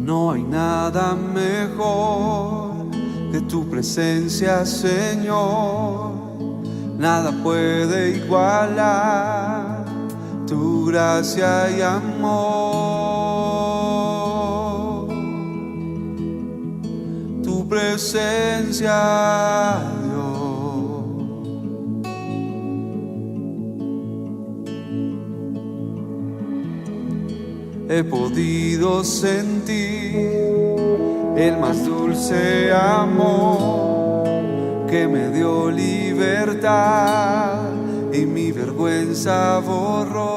No hay nada mejor que tu presencia, Señor. Nada puede igualar tu gracia y amor. Tu presencia, Dios. He podido sentir el más dulce amor que me dio libertad y mi vergüenza borró.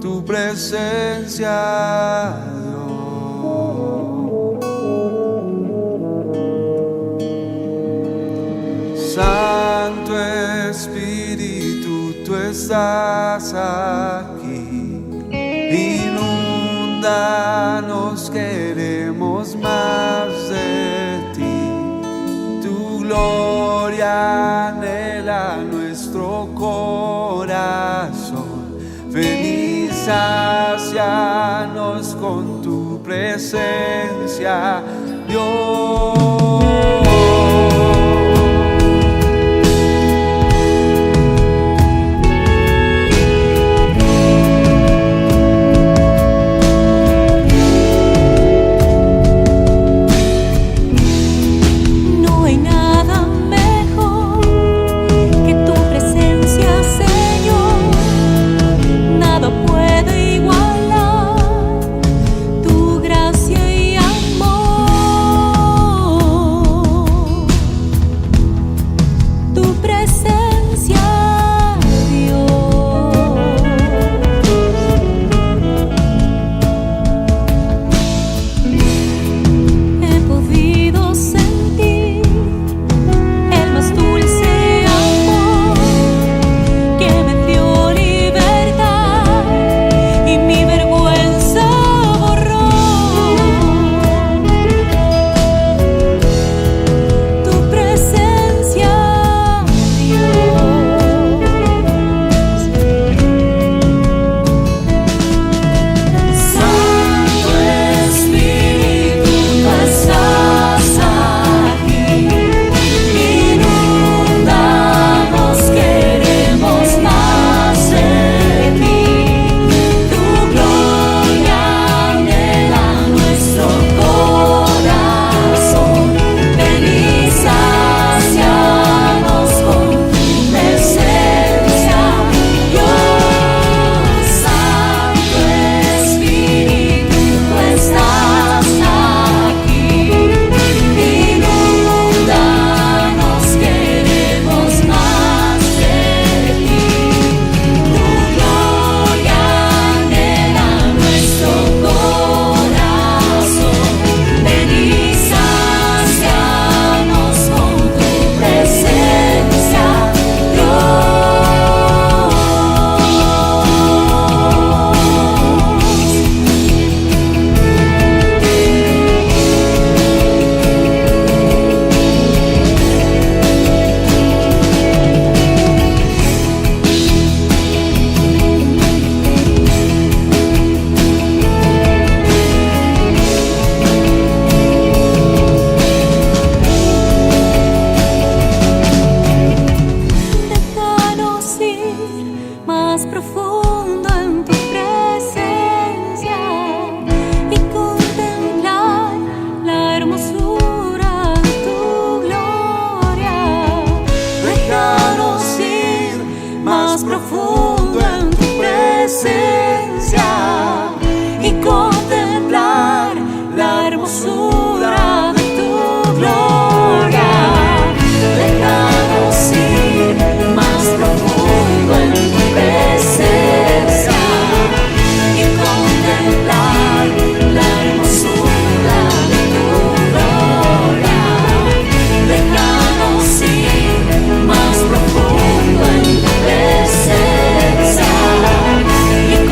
Tu presencia, Dios. Santo Espíritu, tú estás aquí. Inúndanos, queremos más de ti. Tu gloria anhela nuestro corazón. Ven y sácianos con tu presencia, Dios. Y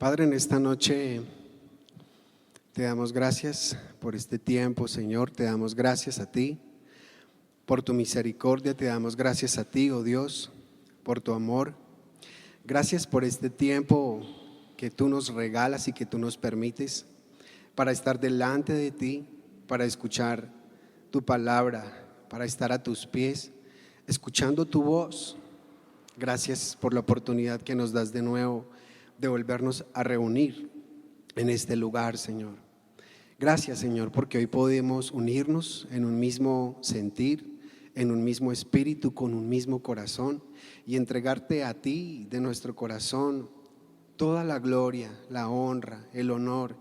Padre, en esta noche te damos gracias por este tiempo, Señor. Te damos gracias a ti por tu misericordia. Te damos gracias a ti, oh Dios, por tu amor. Gracias por este tiempo que tú nos regalas y que tú nos permites para estar delante de ti, para escuchar tu palabra, para estar a tus pies, escuchando tu voz. Gracias por la oportunidad que nos das de nuevo de volvernos a reunir en este lugar, Señor. Gracias, Señor, porque hoy podemos unirnos en un mismo sentir, en un mismo espíritu, con un mismo corazón y entregarte a ti de nuestro corazón toda la gloria, la honra, el honor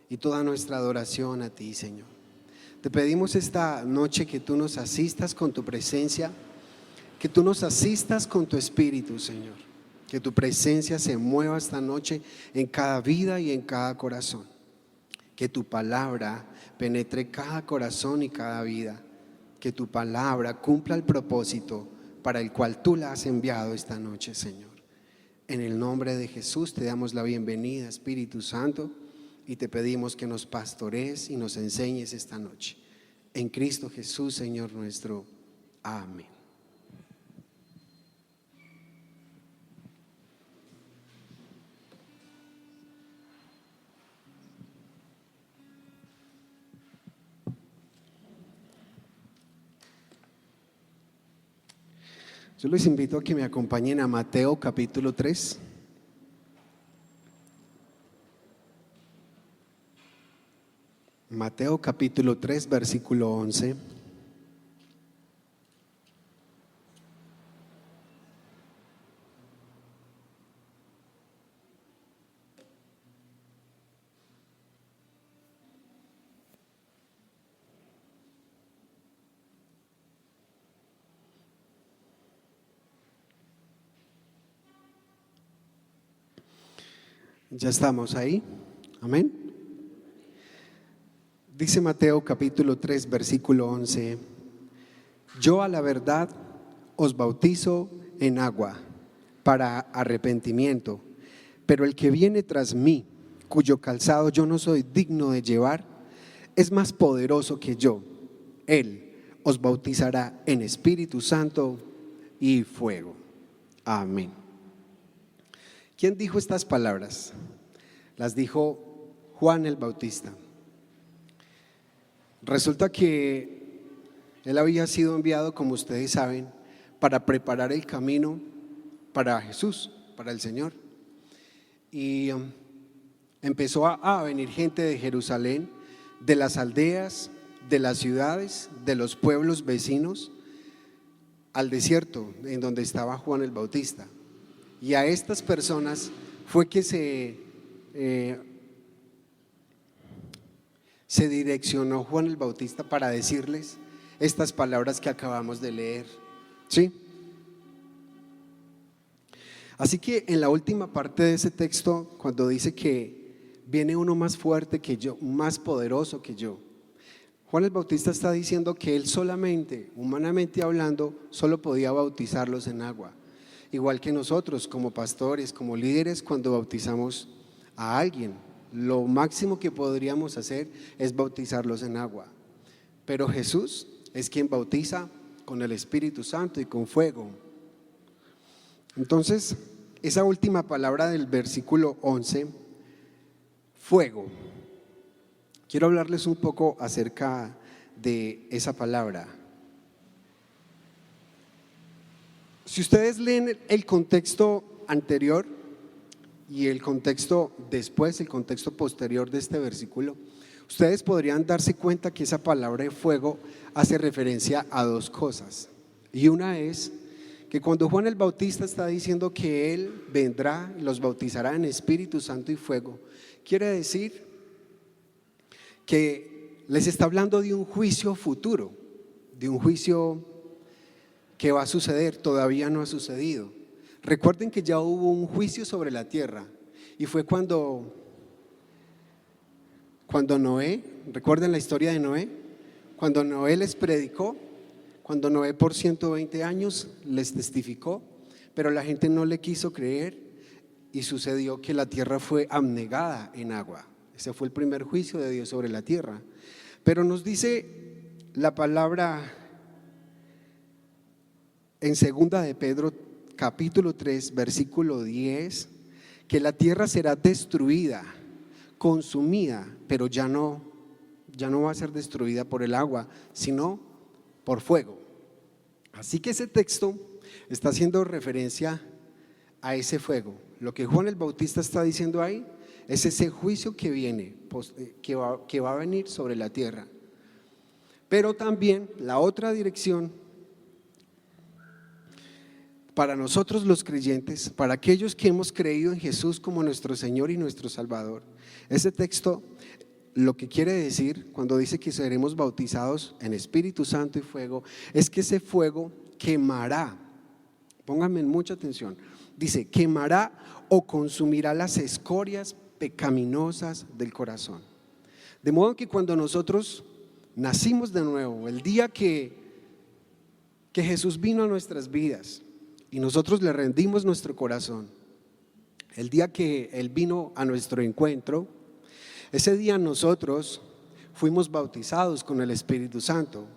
y toda nuestra adoración a ti, Señor. Te pedimos esta noche que tú nos asistas con tu presencia, que tú nos asistas con tu espíritu, Señor. Que tu presencia se mueva esta noche en cada vida y en cada corazón. Que tu palabra penetre cada corazón y cada vida. Que tu palabra cumpla el propósito para el cual tú la has enviado esta noche, Señor. En el nombre de Jesús te damos la bienvenida, Espíritu Santo, y te pedimos que nos pastorees y nos enseñes esta noche. En Cristo Jesús, Señor nuestro. Amén. Yo les invito a que me acompañen a Mateo capítulo 3. Mateo capítulo 3, versículo 11. Ya estamos ahí. Amén. Dice Mateo capítulo 3, versículo 11: Yo a la verdad os bautizo en agua para arrepentimiento, pero el que viene tras mí, cuyo calzado yo no soy digno de llevar, es más poderoso que yo. Él os bautizará en Espíritu Santo y fuego. Amén. ¿Quién dijo estas palabras? Las dijo Juan el Bautista. Resulta que él había sido enviado, como ustedes saben, para preparar el camino para Jesús, para el Señor. Y empezó a venir gente de Jerusalén, de las aldeas, de las ciudades, de los pueblos vecinos, al desierto en donde estaba Juan el Bautista. Y a estas personas fue que se direccionó Juan el Bautista para decirles estas palabras que acabamos de leer. ¿Sí? Así que en la última parte de ese texto, cuando dice que viene uno más fuerte que yo, más poderoso que yo, Juan el Bautista está diciendo que él solamente, humanamente hablando, solo podía bautizarlos en agua. Igual que nosotros como pastores, como líderes, cuando bautizamos a alguien, lo máximo que podríamos hacer es bautizarlos en agua. Pero Jesús es quien bautiza con el Espíritu Santo y con fuego. Entonces, esa última palabra del versículo 11, fuego. Quiero hablarles un poco acerca de esa palabra. Si ustedes leen el contexto anterior y el contexto después, el contexto posterior de este versículo, ustedes podrían darse cuenta que esa palabra de fuego hace referencia a dos cosas. Y una es que cuando Juan el Bautista está diciendo que él vendrá y los bautizará en Espíritu Santo y fuego, quiere decir que les está hablando de un juicio futuro, de un juicio que va a suceder, todavía no ha sucedido. Recuerden que ya hubo un juicio sobre la tierra y fue cuando Noé, recuerden la historia de Noé, cuando Noé les predicó, cuando Noé por 120 años les testificó, pero la gente no le quiso creer y sucedió que la tierra fue anegada en agua. Ese fue el primer juicio de Dios sobre la tierra. Pero nos dice la palabra en 2 de Pedro capítulo 3 versículo 10, que la tierra será destruida, consumida, pero ya no va a ser destruida por el agua, sino por fuego. Así que ese texto está haciendo referencia a ese fuego. Lo que Juan el Bautista está diciendo ahí es ese juicio que viene, que va a venir sobre la tierra. Pero también la otra dirección para nosotros los creyentes, para aquellos que hemos creído en Jesús como nuestro Señor y nuestro Salvador, ese texto lo que quiere decir cuando dice que seremos bautizados en Espíritu Santo y fuego, es que ese fuego quemará, pónganme mucha atención, dice quemará o consumirá las escorias pecaminosas del corazón. De modo que cuando nosotros nacimos de nuevo, el día que Jesús vino a nuestras vidas y nosotros le rendimos nuestro corazón, el día que Él vino a nuestro encuentro, ese día nosotros fuimos bautizados con el Espíritu Santo,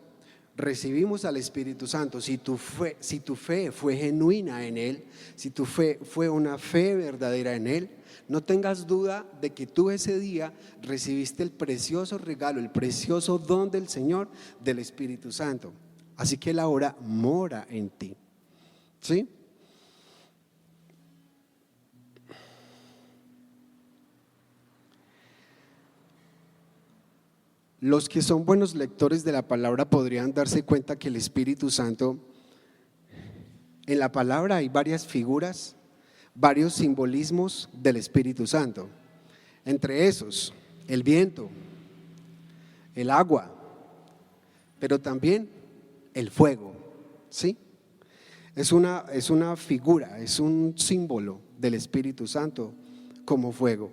recibimos al Espíritu Santo. Si tu fe fue genuina en Él, si tu fe fue una fe verdadera en Él, no tengas duda de que tú ese día recibiste el precioso regalo, el precioso don del Señor, del Espíritu Santo. Así que Él ahora mora en ti. ¿Sí? Los que son buenos lectores de la palabra podrían darse cuenta que el Espíritu Santo, en la palabra hay varias figuras, varios simbolismos del Espíritu Santo. Entre esos, el viento, el agua, pero también el fuego, ¿sí? Es una figura, es un símbolo del Espíritu Santo como fuego.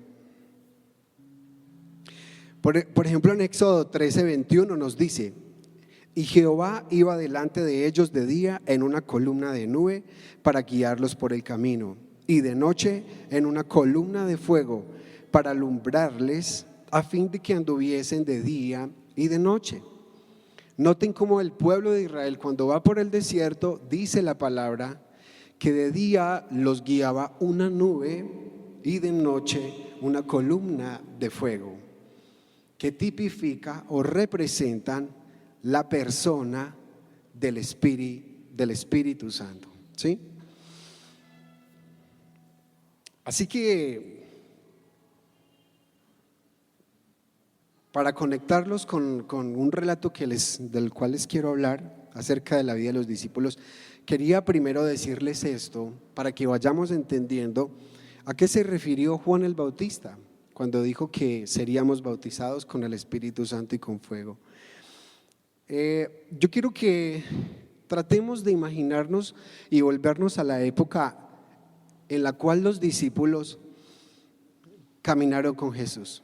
Por ejemplo, en Éxodo 13:21 nos dice: y Jehová iba delante de ellos de día en una columna de nube para guiarlos por el camino, y de noche en una columna de fuego para alumbrarles, a fin de que anduviesen de día y de noche. Noten cómo el pueblo de Israel, cuando va por el desierto, dice la palabra que de día los guiaba una nube y de noche una columna de fuego, que tipifica o representan la persona del Espíritu Santo, ¿sí? Así que para conectarlos con un relato del cual les quiero hablar acerca de la vida de los discípulos, quería primero decirles esto para que vayamos entendiendo a qué se refirió Juan el Bautista cuando dijo que seríamos bautizados con el Espíritu Santo y con fuego. Yo quiero que tratemos de imaginarnos y volvernos a la época en la cual los discípulos caminaron con Jesús.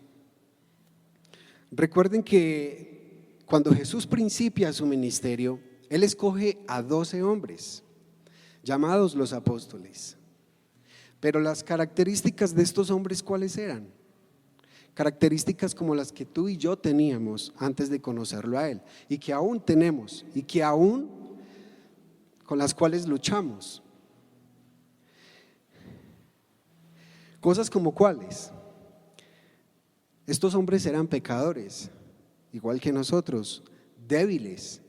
Recuerden que cuando Jesús principia su ministerio, Él escoge a 12 hombres, llamados los apóstoles. Pero las características de estos hombres, ¿cuáles eran? Características como las que tú y yo teníamos antes de conocerlo a Él, y que aún tenemos, y que aún con las cuales luchamos. Cosas como cuáles. Estos hombres eran pecadores, igual que nosotros, débiles,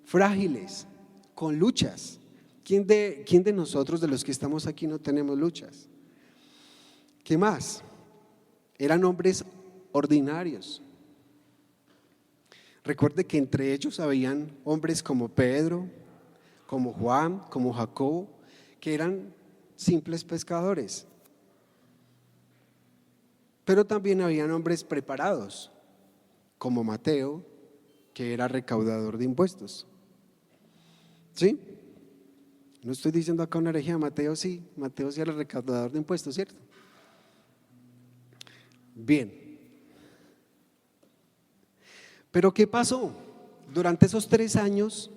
frágiles, con luchas. ¿Quién de nosotros, de los que estamos aquí, no tenemos luchas? ¿Qué más? Eran hombres ordinarios. Recuerde que entre ellos habían hombres como Pedro, como Juan, como Jacobo, que eran simples pescadores. Pero también habían hombres preparados, como Mateo, que era recaudador de impuestos. ¿Sí? No estoy diciendo acá una herejía. Mateo sí era recaudador de impuestos, ¿cierto? Bien. Pero ¿qué pasó? Durante esos 3 años,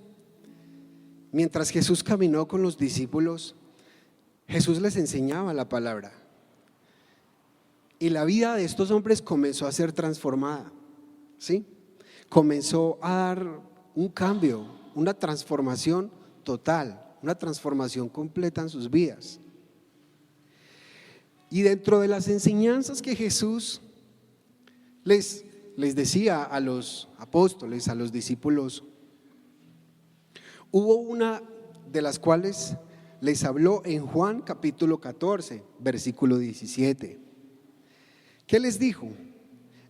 mientras Jesús caminó con los discípulos, Jesús les enseñaba la palabra. Y la vida de estos hombres comenzó a ser transformada, ¿sí? Comenzó a dar un cambio, una transformación total, una transformación completa en sus vidas. Y dentro de las enseñanzas que Jesús les decía a los apóstoles, a los discípulos, hubo una de las cuales les habló en Juan capítulo 14, versículo 17. ¿Qué les dijo?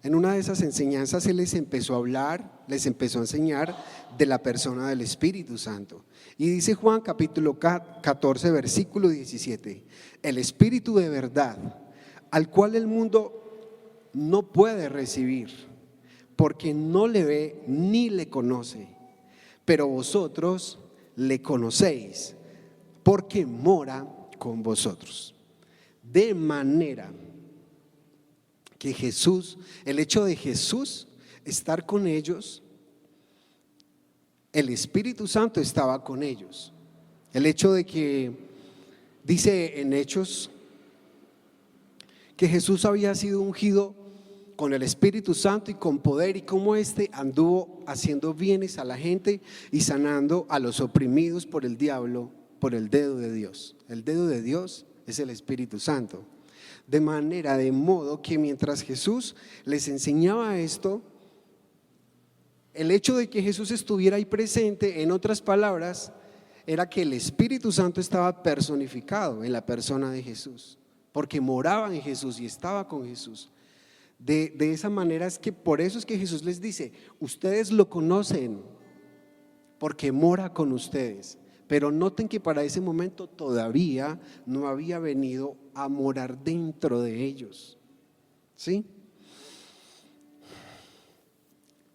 En una de esas enseñanzas Él les empezó a hablar, les empezó a enseñar de la persona del Espíritu Santo. Y dice Juan capítulo 14, versículo 17, el Espíritu de verdad, al cual el mundo no puede recibir, porque no le ve ni le conoce, pero vosotros le conocéis, porque mora con vosotros. De manera que Jesús, el hecho de Jesús estar con ellos, el Espíritu Santo estaba con ellos. El hecho de que dice en Hechos que Jesús había sido ungido con el Espíritu Santo y con poder, y cómo éste anduvo haciendo bienes a la gente y sanando a los oprimidos por el diablo, por el dedo de Dios. El dedo de Dios es el Espíritu Santo. De modo que mientras Jesús les enseñaba esto, el hecho de que Jesús estuviera ahí presente, en otras palabras, era que el Espíritu Santo estaba personificado en la persona de Jesús, porque moraba en Jesús y estaba con Jesús. De esa manera es que por eso es que Jesús les dice, ustedes lo conocen porque mora con ustedes. Pero noten que para ese momento todavía no había venido a morar dentro de ellos, ¿sí?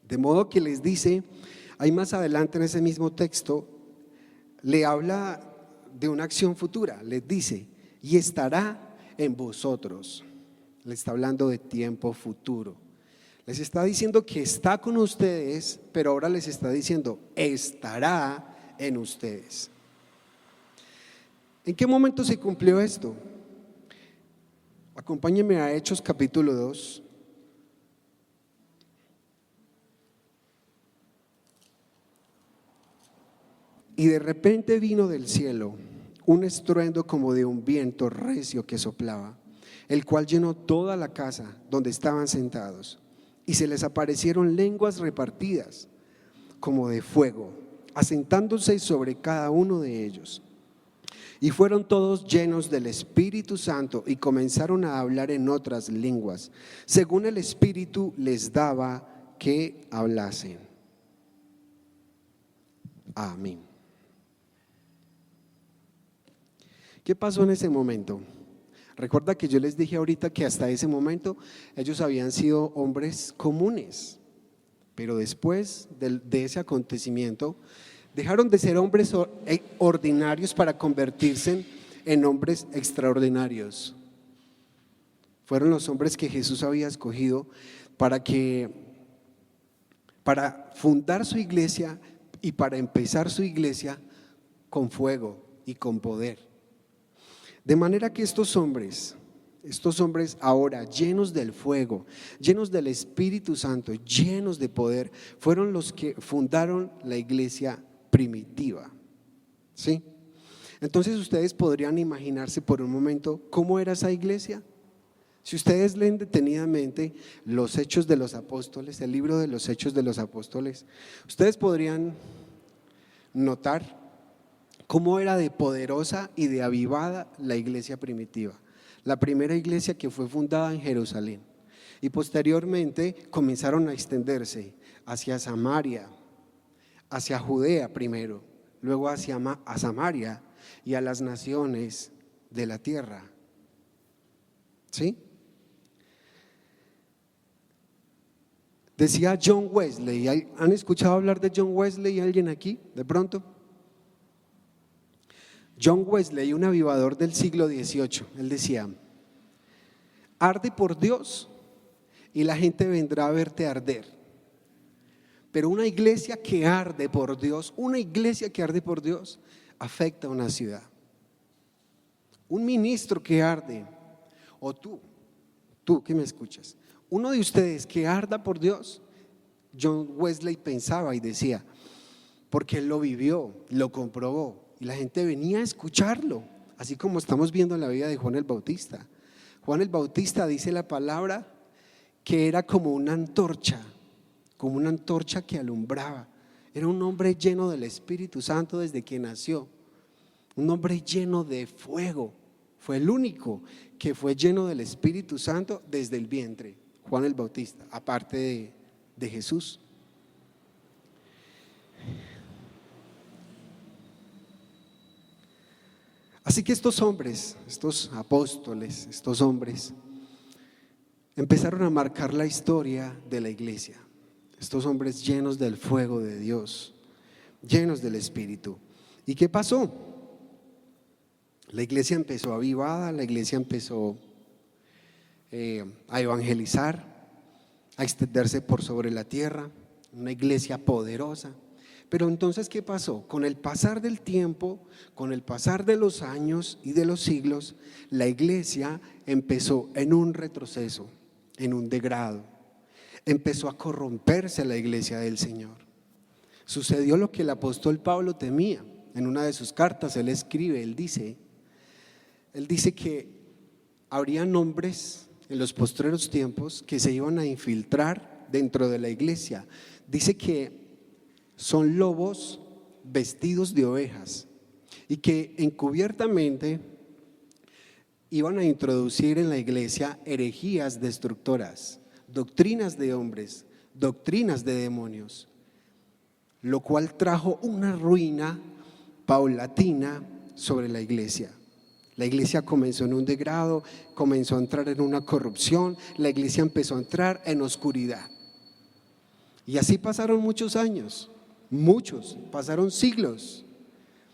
De modo que les dice, ahí más adelante en ese mismo texto, le habla de una acción futura, les dice, y estará en vosotros. Le está hablando de tiempo futuro. Les está diciendo que está con ustedes, pero ahora les está diciendo, estará en ustedes. ¿En qué momento se cumplió esto? Acompáñenme a Hechos capítulo 2. Y de repente vino del cielo un estruendo como de un viento recio que soplaba, el cual llenó toda la casa donde estaban sentados, y se les aparecieron lenguas repartidas como de fuego, asentándose sobre cada uno de ellos. Y fueron todos llenos del Espíritu Santo y comenzaron a hablar en otras lenguas, según el Espíritu les daba que hablasen. Amén. ¿Qué pasó en ese momento? Recuerda que yo les dije ahorita que hasta ese momento ellos habían sido hombres comunes, pero después de ese acontecimiento dejaron de ser hombres ordinarios para convertirse en hombres extraordinarios. Fueron los hombres que Jesús había escogido para fundar su iglesia y para empezar su iglesia con fuego y con poder. De manera que estos hombres ahora llenos del fuego, llenos del Espíritu Santo, llenos de poder, fueron los que fundaron la iglesia primitiva, ¿sí? Entonces ustedes podrían imaginarse por un momento cómo era esa iglesia. Si ustedes leen detenidamente los Hechos de los Apóstoles, el libro de los Hechos de los Apóstoles, ustedes podrían notar cómo era de poderosa y de avivada la iglesia primitiva. La primera iglesia que fue fundada en Jerusalén, y posteriormente comenzaron a extenderse hacia Samaria, hacia Judea primero, luego a Samaria y a las naciones de la tierra, ¿sí? Decía John Wesley, ¿han escuchado hablar de John Wesley alguien aquí de pronto? John Wesley, un avivador del siglo XVIII, él decía: arde por Dios y la gente vendrá a verte arder. Pero una iglesia que arde por Dios, afecta a una ciudad. Un ministro que arde, o tú tú que me escuchas, uno de ustedes que arda por Dios. John Wesley pensaba y decía, porque él lo vivió, lo comprobó, y la gente venía a escucharlo, así como estamos viendo en la vida de Juan el Bautista. Juan el Bautista, dice la palabra, que era como una antorcha que alumbraba. Era un hombre lleno del Espíritu Santo desde que nació, un hombre lleno de fuego. Fue el único que fue lleno del Espíritu Santo desde el vientre, Juan el Bautista, aparte de Jesús. Así que estos hombres, estos apóstoles, estos hombres empezaron a marcar la historia de la iglesia. Estos hombres llenos del fuego de Dios, llenos del Espíritu. ¿Y qué pasó? La iglesia empezó avivada, la iglesia empezó a evangelizar, a extenderse por sobre la tierra, una iglesia poderosa. Pero entonces, ¿qué pasó? Con el pasar del tiempo, con el pasar de los años y de los siglos, la iglesia empezó en un retroceso, en un degrado. Empezó a corromperse la iglesia del Señor. Sucedió lo que el apóstol Pablo temía. En una de sus cartas él escribe, él dice que habrían hombres en los postreros tiempos que se iban a infiltrar dentro de la iglesia. Dice que son lobos vestidos de ovejas y que encubiertamente iban a introducir en la iglesia herejías destructoras, doctrinas de hombres, doctrinas de demonios, lo cual trajo una ruina paulatina sobre la iglesia. La iglesia comenzó en un degrado, comenzó a entrar en una corrupción, la iglesia empezó a entrar en oscuridad. Y así pasaron muchos años, pasaron siglos.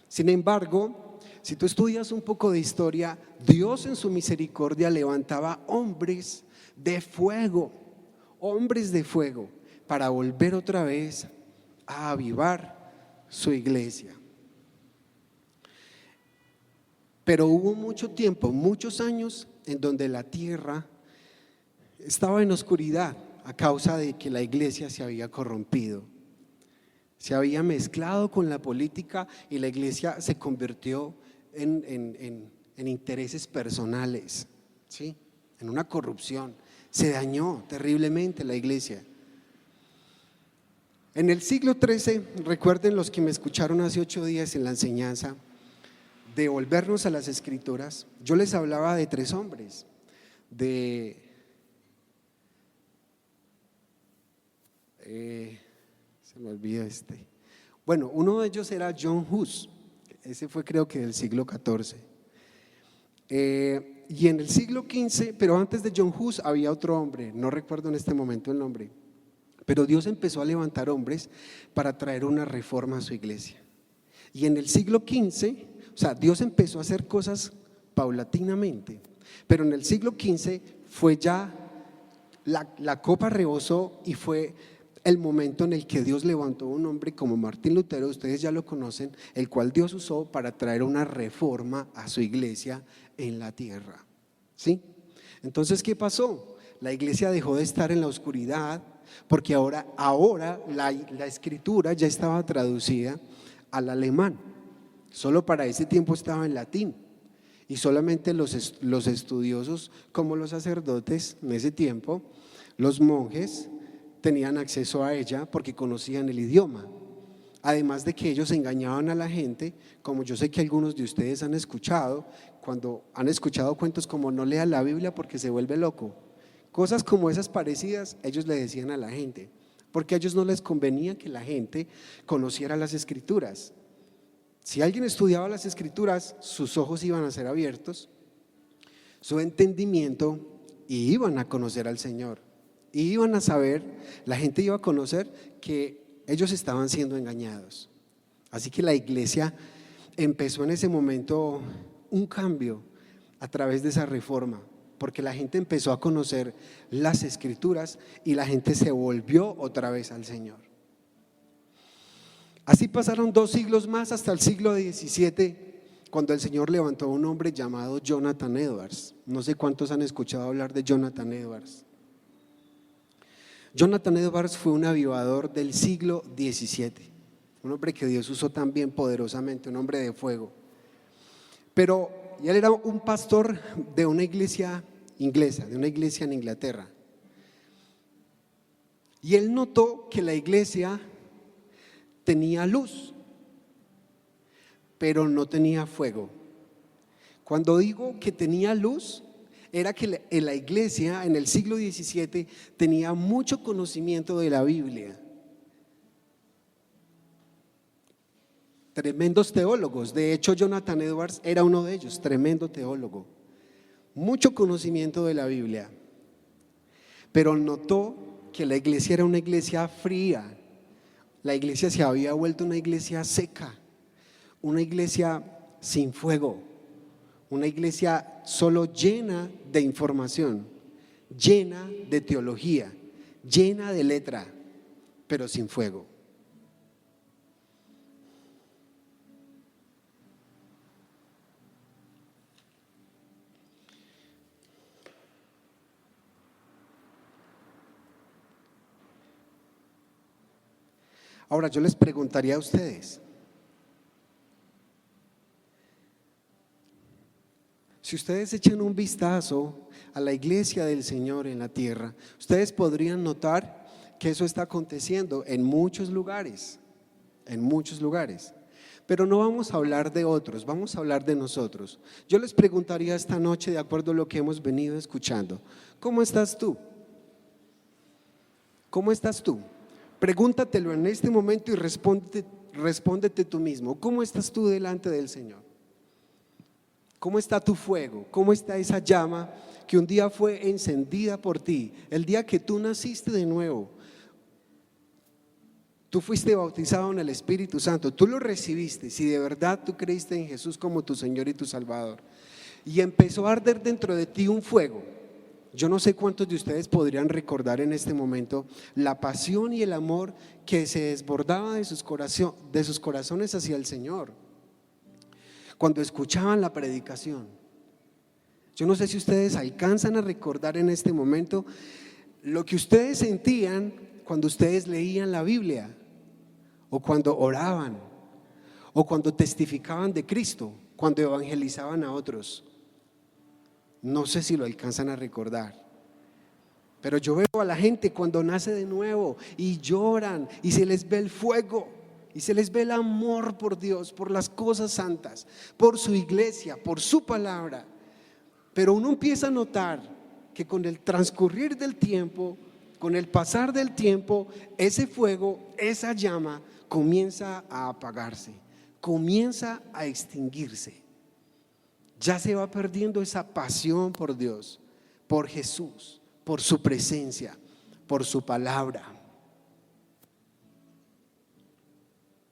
Sin embargo, si tú estudias un poco de historia, Dios en su misericordia levantaba hombres de fuego para volver otra vez a avivar su iglesia. Pero hubo mucho tiempo, muchos años en donde la tierra estaba en oscuridad a causa de que la iglesia se había corrompido, se había mezclado con la política y la iglesia se convirtió en intereses personales, ¿sí? En una corrupción. Se dañó terriblemente la iglesia. En el siglo XIII, recuerden los que me escucharon hace 8 días en la enseñanza, de volvernos a las escrituras, yo les hablaba de 3 hombres, se me olvida bueno, uno de ellos era John Hus, ese fue creo que del siglo XIV, y en el siglo XV, pero antes de John Hus había otro hombre, no recuerdo en este momento el nombre, pero Dios empezó a levantar hombres para traer una reforma a su iglesia. Y en el siglo XV, o sea, Dios empezó a hacer cosas paulatinamente, pero en el siglo XV fue ya, la copa rebosó y fue el momento en el que Dios levantó un hombre como Martín Lutero, ustedes ya lo conocen, el cual Dios usó para traer una reforma a su iglesia en la tierra, ¿sí? Entonces, ¿qué pasó? La iglesia dejó de estar en la oscuridad porque ahora la escritura ya estaba traducida al alemán. Solo para ese tiempo estaba en latín y solamente los estudiosos como los sacerdotes en ese tiempo, los monjes, tenían acceso a ella porque conocían el idioma. Además de que ellos engañaban a la gente, como yo sé que algunos de ustedes han escuchado, cuando han escuchado cuentos como no lea la Biblia porque se vuelve loco, cosas como esas parecidas, ellos le decían a la gente, porque a ellos no les convenía que la gente conociera las escrituras. Si alguien estudiaba las escrituras, sus ojos iban a ser abiertos, su entendimiento, y iban a conocer al Señor, y iban a saber, la gente iba a conocer que ellos estaban siendo engañados. Así que la iglesia empezó en ese momento un cambio a través de esa reforma, porque la gente empezó a conocer las escrituras y la gente se volvió otra vez al Señor. Así pasaron 2 siglos más hasta el siglo XVII, cuando el Señor levantó a un hombre llamado Jonathan Edwards. No sé cuántos han escuchado hablar de Jonathan Edwards. Jonathan Edwards fue un avivador del siglo XVII, un hombre que Dios usó también poderosamente, un hombre de fuego. Pero él era un pastor de una iglesia inglesa, de una iglesia en Inglaterra. Y él notó que la iglesia tenía luz, pero no tenía fuego. Cuando digo que tenía luz, era que en la iglesia en el siglo XVII tenía mucho conocimiento de la Biblia. Tremendos teólogos. De hecho, Jonathan Edwards era uno de ellos, tremendo teólogo. Mucho conocimiento de la Biblia. Pero notó que la iglesia era una iglesia fría. La iglesia se había vuelto una iglesia seca, una iglesia sin fuego, una iglesia solo llena de información, llena de teología, llena de letra, pero sin fuego. Ahora yo les preguntaría a ustedes, si ustedes echan un vistazo a la iglesia del Señor en la tierra, ustedes podrían notar que eso está aconteciendo en muchos lugares, pero no vamos a hablar de otros, vamos a hablar de nosotros. Yo les preguntaría esta noche, de acuerdo a lo que hemos venido escuchando, ¿cómo estás tú? ¿Cómo estás tú? Pregúntatelo en este momento y respóndete tú mismo. ¿Cómo estás tú delante del Señor? ¿Cómo está tu fuego? ¿Cómo está esa llama que un día fue encendida por ti? El día que tú naciste de nuevo, tú fuiste bautizado en el Espíritu Santo, tú lo recibiste, si de verdad tú creíste en Jesús como tu Señor y tu Salvador, y empezó a arder dentro de ti un fuego. Yo no sé cuántos de ustedes podrían recordar en este momento la pasión y el amor que se desbordaba de sus corazones hacia el Señor cuando escuchaban la predicación. Yo no sé si ustedes alcanzan a recordar en este momento lo que ustedes sentían cuando ustedes leían la Biblia, o cuando oraban, o cuando testificaban de Cristo, cuando evangelizaban a otros. No sé si lo alcanzan a recordar, pero yo veo a la gente cuando nace de nuevo y lloran y se les ve el fuego y se les ve el amor por Dios, por las cosas santas, por su iglesia, por su palabra. Pero uno empieza a notar que con el transcurrir del tiempo, con el pasar del tiempo, ese fuego, esa llama comienza a apagarse, comienza a extinguirse. Ya se va perdiendo esa pasión por Dios, por Jesús, por su presencia, por su palabra.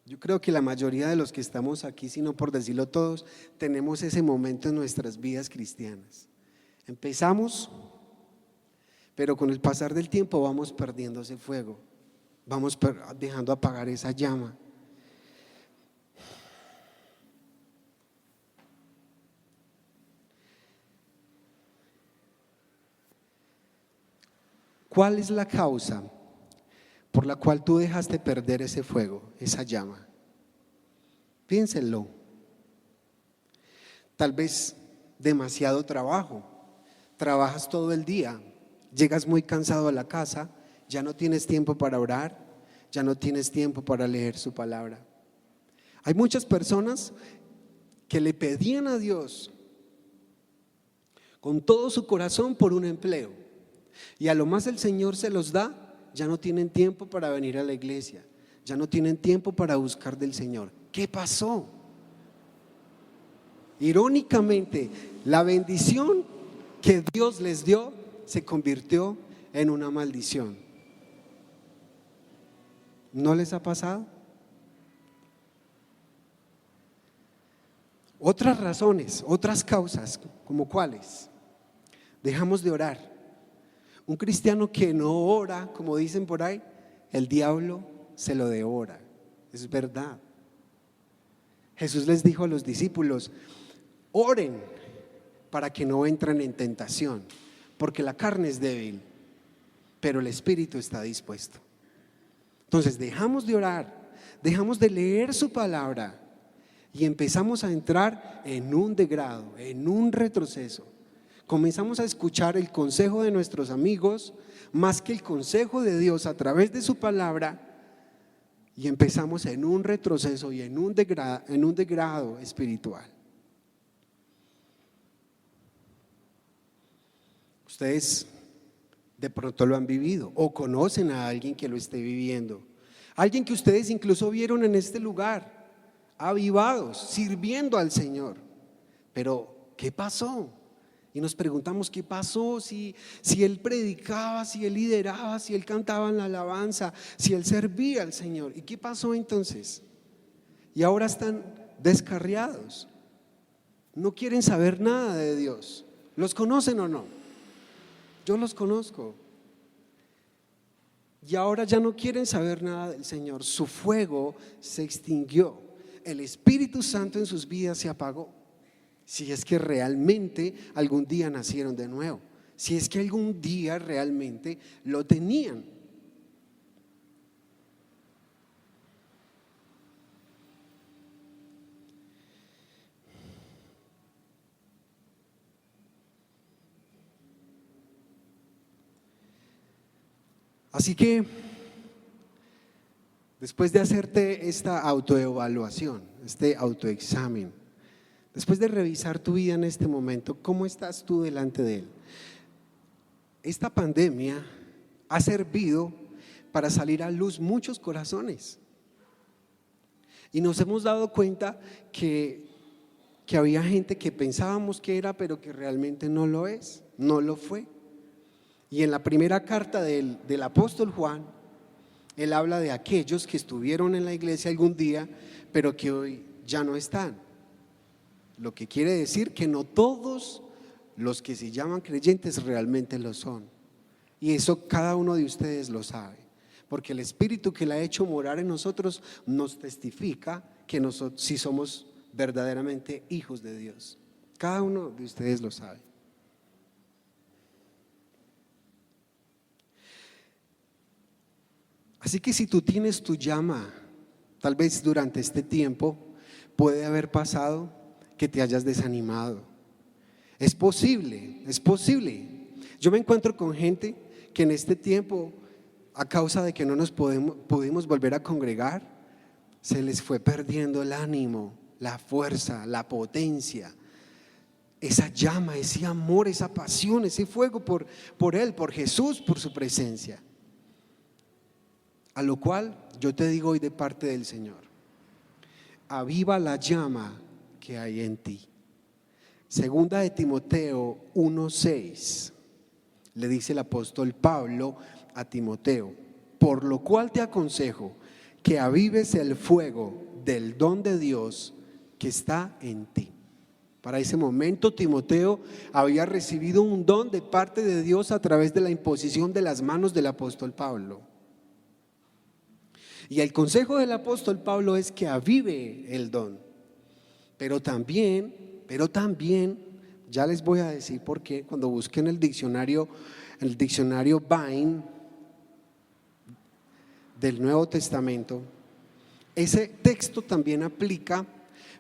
Yo creo que la mayoría de los que estamos aquí, si no por decirlo todos, tenemos ese momento en nuestras vidas cristianas. Empezamos, pero con el pasar del tiempo vamos perdiendo ese fuego, vamos dejando apagar esa llama. ¿Cuál es la causa por la cual tú dejaste perder ese fuego, esa llama? Piénsenlo. Tal vez demasiado trabajo. Trabajas todo el día, llegas muy cansado a la casa, ya no tienes tiempo para orar, ya no tienes tiempo para leer su palabra. Hay muchas personas que le pedían a Dios con todo su corazón por un empleo. Y a lo más el Señor se los da, ya no tienen tiempo para venir a la iglesia, ya no tienen tiempo para buscar del Señor. ¿Qué pasó? Irónicamente, la bendición que Dios les dio se convirtió en una maldición. ¿No les ha pasado? Otras razones, otras causas, ¿como cuáles? Dejamos de orar. Un cristiano que no ora, como dicen por ahí, el diablo se lo devora. Es verdad. Jesús les dijo a los discípulos: oren para que no entren en tentación, porque la carne es débil, pero el espíritu está dispuesto. Entonces dejamos de orar, dejamos de leer su palabra y empezamos a entrar en un degrado, en un retroceso. Comenzamos a escuchar el consejo de nuestros amigos más que el consejo de Dios a través de su palabra, y empezamos en un retroceso y en un degrado espiritual. Ustedes de pronto lo han vivido o conocen a alguien que lo esté viviendo, alguien que ustedes incluso vieron en este lugar, avivados, sirviendo al Señor. Pero ¿qué pasó? Y nos preguntamos qué pasó, si él predicaba, si él lideraba, si él cantaba en la alabanza, si él servía al Señor. ¿Y qué pasó entonces? Y ahora están descarriados, no quieren saber nada de Dios. ¿Los conocen o no? Yo los conozco. Y ahora ya no quieren saber nada del Señor. Su fuego se extinguió, el Espíritu Santo en sus vidas se apagó. Si es que realmente algún día nacieron de nuevo, si es que algún día realmente lo tenían. Así que después de hacerte esta autoevaluación, este autoexamen, después de revisar tu vida en este momento, ¿cómo estás tú delante de Él? Esta pandemia ha servido para salir a luz muchos corazones. Y nos hemos dado cuenta que había gente que pensábamos que era, pero que realmente no lo es, no lo fue. Y en la primera carta del apóstol Juan, él habla de aquellos que estuvieron en la iglesia algún día, pero que hoy ya no están. Lo que quiere decir que no todos los que se llaman creyentes realmente lo son. Y eso cada uno de ustedes lo sabe, porque el Espíritu que le ha hecho morar en nosotros nos testifica que nosotros sí somos verdaderamente hijos de Dios. Cada uno de ustedes lo sabe. Así que si tú tienes tu llama, tal vez durante este tiempo puede haber pasado que te hayas desanimado. Es posible, es posible. Yo me encuentro con gente que en este tiempo, a causa de que no nos pudimos volver a congregar, se les fue perdiendo el ánimo, la fuerza, la potencia, esa llama, ese amor, esa pasión, ese fuego por Él, por Jesús, por su presencia. A lo cual yo te digo hoy de parte del Señor: aviva la llama que hay en ti. Segunda de Timoteo 1:6 le dice el apóstol Pablo a Timoteo: por lo cual te aconsejo que avives el fuego del don de Dios que está en ti. Para ese momento Timoteo había recibido un don de parte de Dios a través de la imposición de las manos del apóstol Pablo. Y el consejo del apóstol Pablo es que avive el don. Pero también, ya les voy a decir por qué. Cuando busquen el diccionario Vine del Nuevo Testamento, ese texto también aplica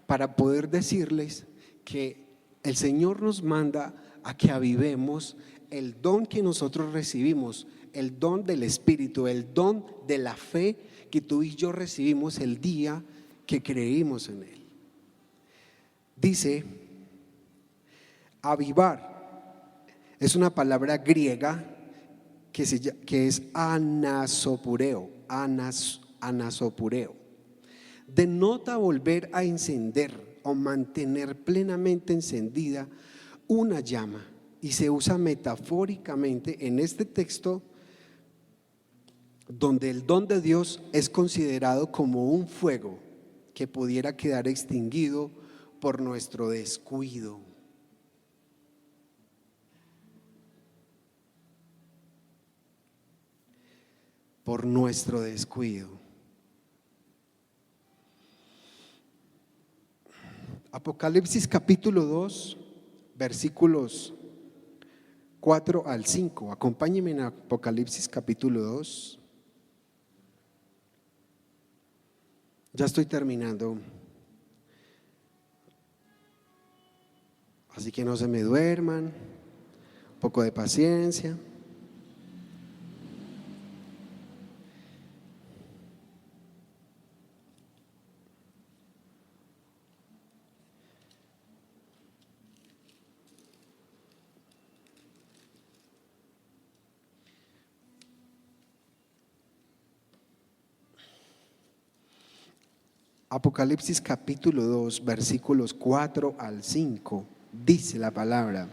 para poder decirles que el Señor nos manda a que avivemos el don que nosotros recibimos, el don del Espíritu, el don de la fe que tú y yo recibimos el día que creímos en Él. Dice, avivar es una palabra griega que es anasopureo, anasopureo. Denota volver a encender o mantener plenamente encendida una llama, y se usa metafóricamente en este texto, donde el don de Dios es considerado como un fuego que pudiera quedar extinguido por nuestro descuido. Por nuestro descuido. Apocalipsis capítulo 2, versículos 4 al 5. Acompáñenme en Apocalipsis capítulo 2. Ya estoy terminando. Así que no se me duerman. Un poco de paciencia. Apocalipsis capítulo 2, versículos 4 al 5, dice la palabra: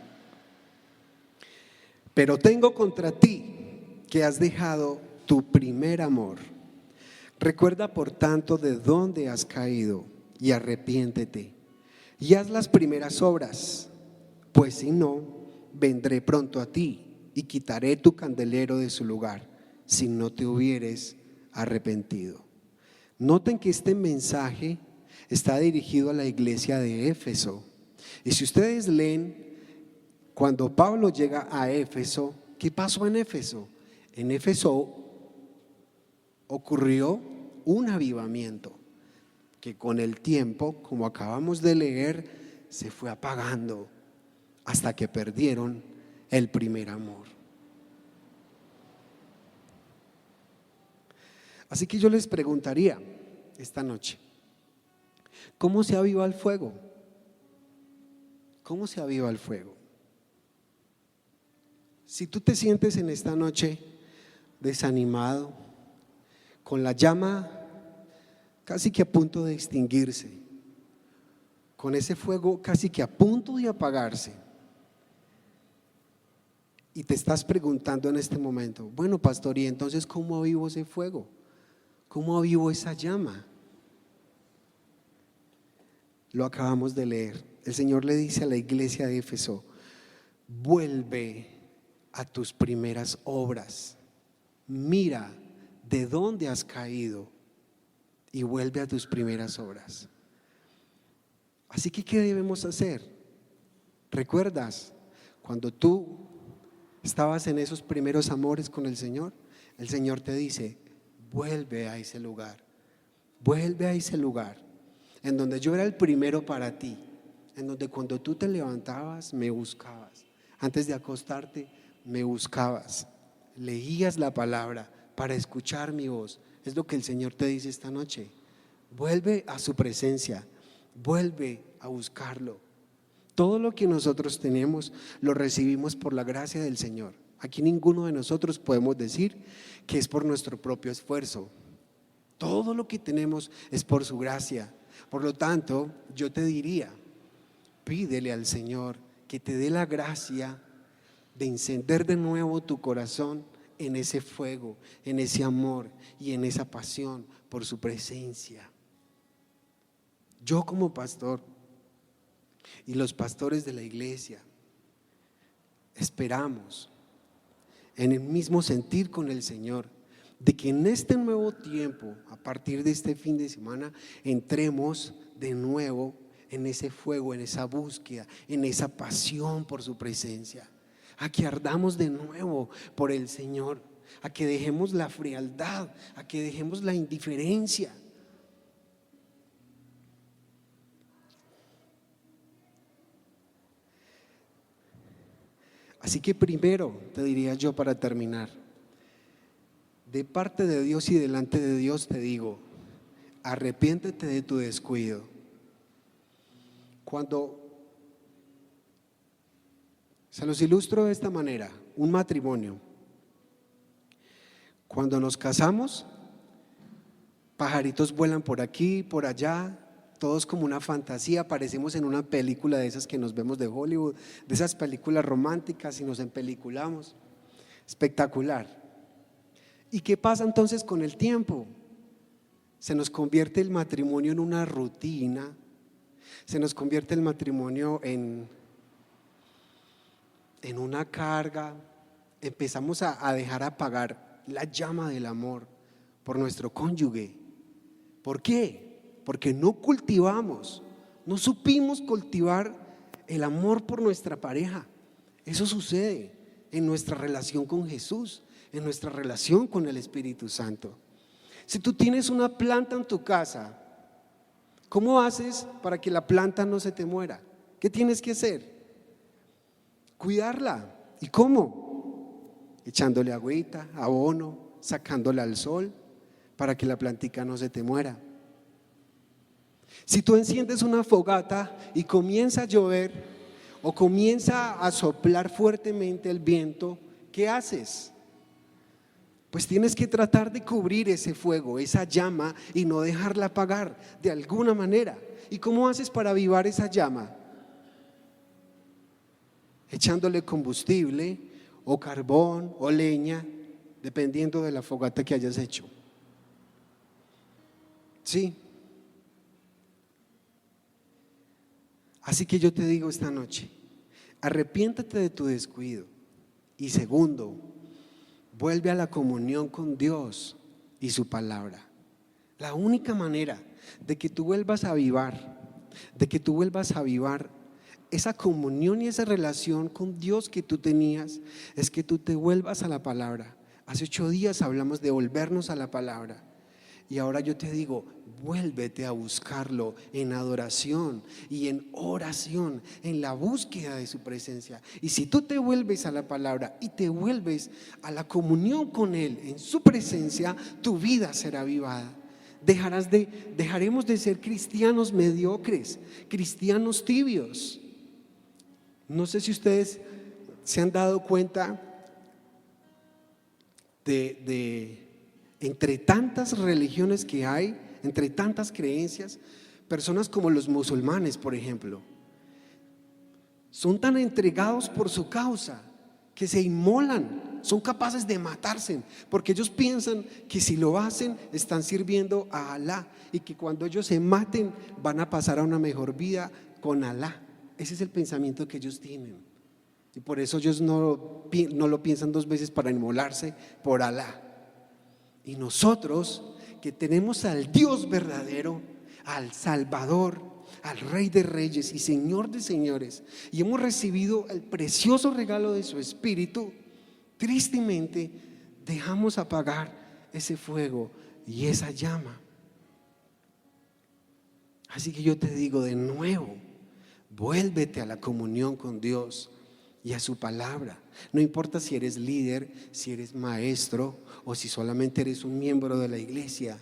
pero tengo contra ti que has dejado tu primer amor. Recuerda por tanto de dónde has caído y arrepiéntete y haz las primeras obras, pues si no, vendré pronto a ti y quitaré tu candelero de su lugar si no te hubieres arrepentido. Noten que este mensaje está dirigido a la iglesia de Éfeso. Y si ustedes leen, cuando Pablo llega a Éfeso, ¿qué pasó en Éfeso? En Éfeso ocurrió un avivamiento que con el tiempo, como acabamos de leer, se fue apagando hasta que perdieron el primer amor. Así que yo les preguntaría esta noche, ¿cómo se aviva el fuego? ¿Cómo se aviva el fuego? Si tú te sientes en esta noche desanimado, con la llama casi que a punto de extinguirse, con ese fuego casi que a punto de apagarse, y te estás preguntando en este momento, bueno, pastor, ¿y entonces cómo avivo ese fuego? ¿Cómo avivo esa llama? Lo acabamos de leer. El Señor le dice a la iglesia de Éfeso: vuelve a tus primeras obras, mira de dónde has caído y vuelve a tus primeras obras. Así que, ¿qué debemos hacer? ¿Recuerdas cuando tú estabas en esos primeros amores con el Señor? El Señor te dice: vuelve a ese lugar, vuelve a ese lugar en donde yo era el primero para ti, en donde cuando tú te levantabas me buscabas, antes de acostarte me buscabas, leías la palabra para escuchar mi voz. Es lo que el Señor te dice esta noche. Vuelve a su presencia, vuelve a buscarlo. Todo lo que nosotros tenemos lo recibimos por la gracia del Señor. Aquí ninguno de nosotros podemos decir que es por nuestro propio esfuerzo. Todo lo que tenemos es por su gracia. Por lo tanto, yo te diría, pídele al Señor que te dé la gracia de encender de nuevo tu corazón en ese fuego, en ese amor y en esa pasión por su presencia. Yo como pastor y los pastores de la iglesia esperamos en el mismo sentir con el Señor de que en este nuevo tiempo, a partir de este fin de semana, entremos de nuevo en ese fuego, en esa búsqueda, en esa pasión por su presencia, a que ardamos de nuevo por el Señor, a que dejemos la frialdad, a que dejemos la indiferencia. Así que primero te diría yo, para terminar, de parte de Dios y delante de Dios te digo: arrepiéntete de tu descuido. Cuando se los ilustro de esta manera, un matrimonio, cuando nos casamos, pajaritos vuelan por aquí, por allá, todos como una fantasía, parecemos en una película de esas que nos vemos de Hollywood, de esas películas románticas, y nos empeliculamos. Espectacular. ¿Y qué pasa entonces con el tiempo? Se nos convierte el matrimonio en una rutina, se nos convierte el matrimonio en una carga. Empezamos a dejar apagar la llama del amor por nuestro cónyuge. ¿Por qué? Porque no cultivamos, no supimos cultivar el amor por nuestra pareja. Eso sucede en nuestra relación con Jesús, en nuestra relación con el Espíritu Santo. Si tú tienes una planta en tu casa, ¿cómo haces para que la planta no se te muera? ¿Qué tienes que hacer? Cuidarla. ¿Y cómo? Echándole agüita, abono, sacándola al sol para que la plantica no se te muera. Si tú enciendes una fogata y comienza a llover o comienza a soplar fuertemente el viento, ¿qué haces? Pues tienes que tratar de cubrir ese fuego, esa llama, y no dejarla apagar de alguna manera. ¿Y cómo haces para avivar esa llama? Echándole combustible o carbón o leña, dependiendo de la fogata que hayas hecho. Sí. Así que yo te digo esta noche, arrepiéntate de tu descuido. Y segundo, vuelve a la comunión con Dios y su palabra. La única manera de que tú vuelvas a avivar, esa comunión y esa relación con Dios que tú tenías, es que tú te vuelvas a la palabra. Hace 8 días hablamos de volvernos a la palabra. Y ahora yo te digo, vuélvete a buscarlo en adoración y en oración, en la búsqueda de su presencia. Y si tú te vuelves a la palabra y te vuelves a la comunión con Él, en su presencia, tu vida será avivada. Dejaremos de ser cristianos mediocres, cristianos tibios. No sé si ustedes se han dado cuenta de entre tantas religiones que hay, entre tantas creencias, personas como los musulmanes, por ejemplo, son tan entregados por su causa que se inmolan, son capaces de matarse, porque ellos piensan que si lo hacen están sirviendo a Alá, y que cuando ellos se maten van a pasar a una mejor vida con Alá. Ese es el pensamiento que ellos tienen, y por eso ellos no lo piensan 2 veces para inmolarse por Alá. Y nosotros que tenemos al Dios verdadero, al Salvador, al Rey de Reyes y Señor de Señores, y hemos recibido el precioso regalo de su Espíritu, tristemente dejamos apagar ese fuego y esa llama. Así que yo te digo de nuevo, vuélvete a la comunión con Dios y a su palabra. No importa si eres líder, si eres maestro o si solamente eres un miembro de la iglesia,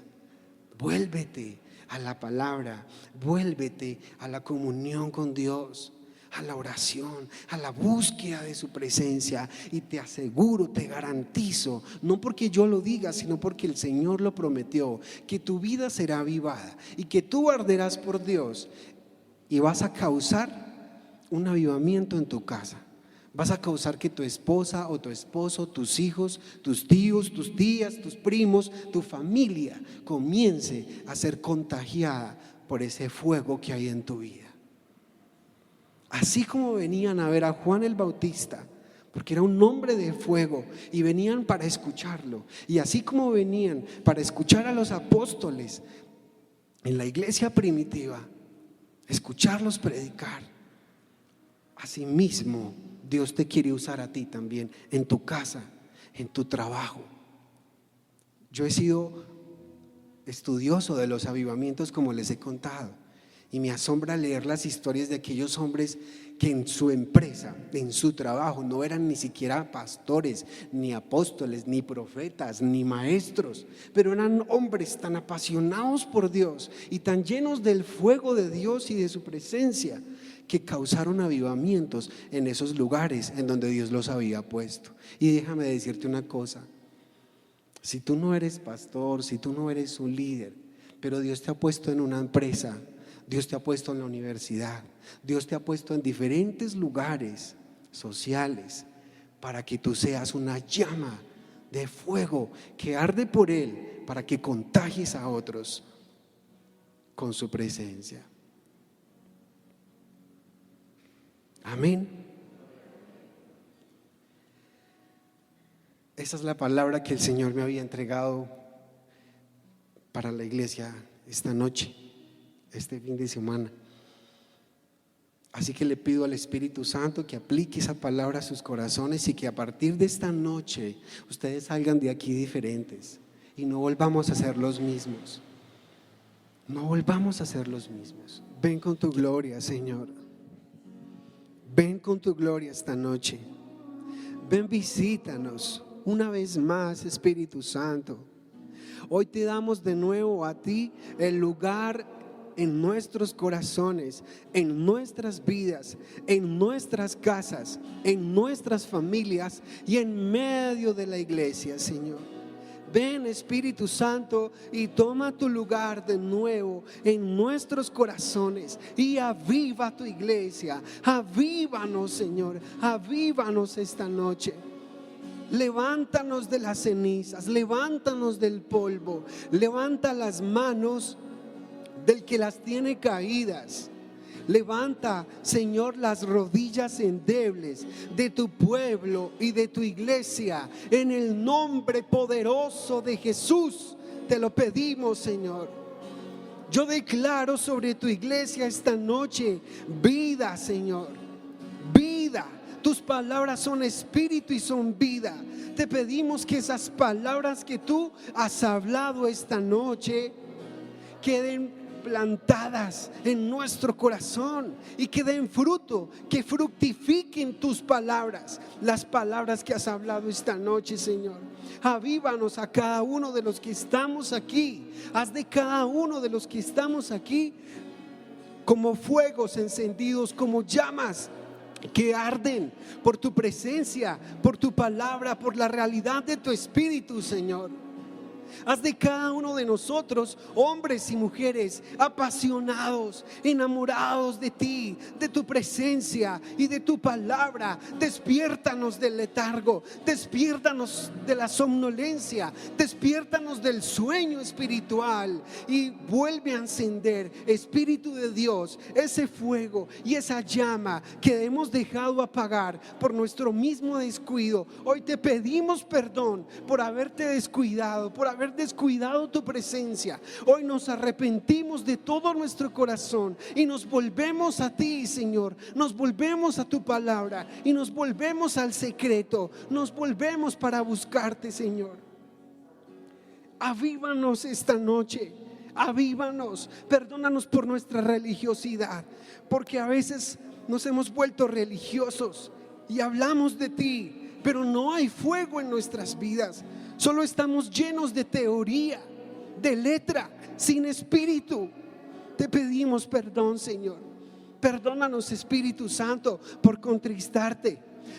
vuélvete a la palabra, vuélvete a la comunión con Dios, a la oración, a la búsqueda de su presencia. Y te aseguro, te garantizo, no porque yo lo diga, sino porque el Señor lo prometió, que tu vida será avivada y que tú arderás por Dios y vas a causar un avivamiento en tu casa. Vas a causar que tu esposa o tu esposo, tus hijos, tus tíos, tus tías, tus primos, tu familia comience a ser contagiada por ese fuego que hay en tu vida. Así como venían a ver a Juan el Bautista, porque era un hombre de fuego, y venían para escucharlo, y así como venían para escuchar a los apóstoles en la iglesia primitiva, escucharlos predicar, asimismo Dios te quiere usar a ti también, en tu casa, en tu trabajo. Yo he sido estudioso de los avivamientos, como les he contado, y me asombra leer las historias de aquellos hombres que en su empresa, en su trabajo, no eran ni siquiera pastores, ni apóstoles, ni profetas, ni maestros, pero eran hombres tan apasionados por Dios y tan llenos del fuego de Dios y de su presencia, que causaron avivamientos en esos lugares en donde Dios los había puesto. Y déjame decirte una cosa: si tú no eres pastor, si tú no eres un líder, pero Dios te ha puesto en una empresa, Dios te ha puesto en la universidad, Dios te ha puesto en diferentes lugares sociales para que tú seas una llama de fuego que arde por Él, para que contagies a otros con su presencia. Amén. Esa es la palabra que el Señor me había entregado para la iglesia esta noche, este fin de semana. Así que le pido al Espíritu Santo que aplique esa palabra a sus corazones y que a partir de esta noche ustedes salgan de aquí diferentes y no volvamos a ser los mismos. No volvamos a ser los mismos. Ven con tu gloria, Señor. Ven con tu gloria esta noche. Ven, visítanos una vez más, Espíritu Santo. Hoy te damos de nuevo a ti el lugar en nuestros corazones, en nuestras vidas, en nuestras casas, en nuestras familias y en medio de la iglesia, Señor. Ven, Espíritu Santo, y toma tu lugar de nuevo en nuestros corazones y aviva tu iglesia. Avívanos, Señor, avívanos esta noche. Levántanos de las cenizas, levántanos del polvo, levanta las manos del que las tiene caídas. Levanta, Señor, las rodillas endebles de tu pueblo y de tu iglesia. En el nombre poderoso de Jesús te lo pedimos, Señor. Yo declaro sobre tu iglesia esta noche vida, Señor, vida. Tus palabras son espíritu y son vida. Te pedimos que esas palabras que tú has hablado esta noche queden plantadas en nuestro corazón y que den fruto, que fructifiquen tus palabras, las palabras que has hablado esta noche, Señor. Avívanos a cada uno de los que estamos aquí. Haz de cada uno de los que estamos aquí como fuegos encendidos, como llamas que arden por tu presencia, por tu palabra, por la realidad de tu espíritu, Señor. Haz de cada uno de nosotros hombres y mujeres apasionados, enamorados de ti, de tu presencia y de tu palabra. Despiértanos del letargo, despiértanos de la somnolencia, despiértanos del sueño espiritual y vuelve a encender, Espíritu de Dios, ese fuego y esa llama que hemos dejado apagar por nuestro mismo descuido. Hoy te pedimos perdón por haberte descuidado, por haber descuidado tu presencia. Hoy nos arrepentimos de todo nuestro corazón y nos volvemos a ti, Señor. Nos volvemos a tu palabra y nos volvemos al secreto. Nos volvemos para buscarte, Señor. Avívanos esta noche. Avívanos. Perdónanos por nuestra religiosidad, porque a veces nos hemos vuelto religiosos y hablamos de ti, pero no hay fuego en nuestras vidas. Solo estamos llenos de teoría, de letra, sin espíritu. Te pedimos perdón, Señor. Perdónanos, Espíritu Santo, por contristarte.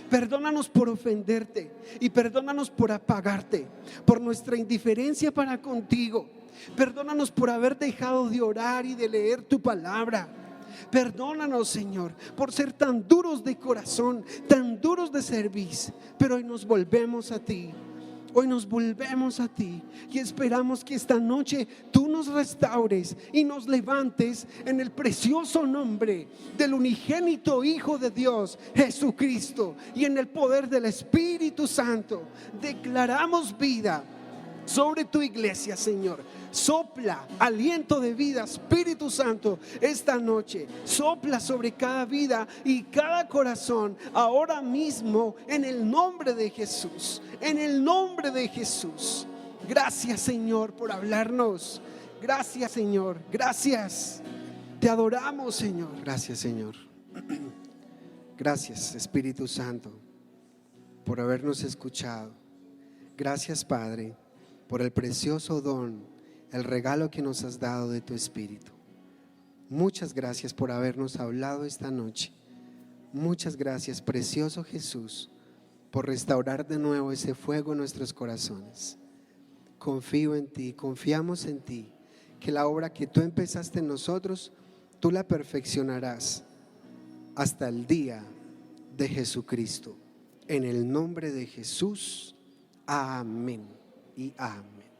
Perdónanos por ofenderte y perdónanos por apagarte, por nuestra indiferencia para contigo. Perdónanos por haber dejado de orar y de leer tu palabra. Perdónanos, Señor, por ser tan duros de corazón, tan duros de servicio, pero hoy nos volvemos a ti. Hoy nos volvemos a ti y esperamos que esta noche tú nos restaures y nos levantes en el precioso nombre del unigénito Hijo de Dios, Jesucristo, y en el poder del Espíritu Santo. Declaramos vida sobre tu iglesia, Señor. Sopla aliento de vida, Espíritu Santo, esta noche. Sopla sobre cada vida y cada corazón ahora mismo, en el nombre de Jesús. En el nombre de Jesús. Gracias, Señor, por hablarnos. Gracias, Señor. Gracias. Te adoramos, Señor. Gracias, Señor. Gracias, Espíritu Santo, por habernos escuchado. Gracias, Padre, por el precioso don, el regalo que nos has dado de tu Espíritu. Muchas gracias por habernos hablado esta noche. Muchas gracias, precioso Jesús, por restaurar de nuevo ese fuego en nuestros corazones. Confío en ti, confiamos en ti, que la obra que tú empezaste en nosotros, tú la perfeccionarás hasta el día de Jesucristo. En el nombre de Jesús, amén y amén.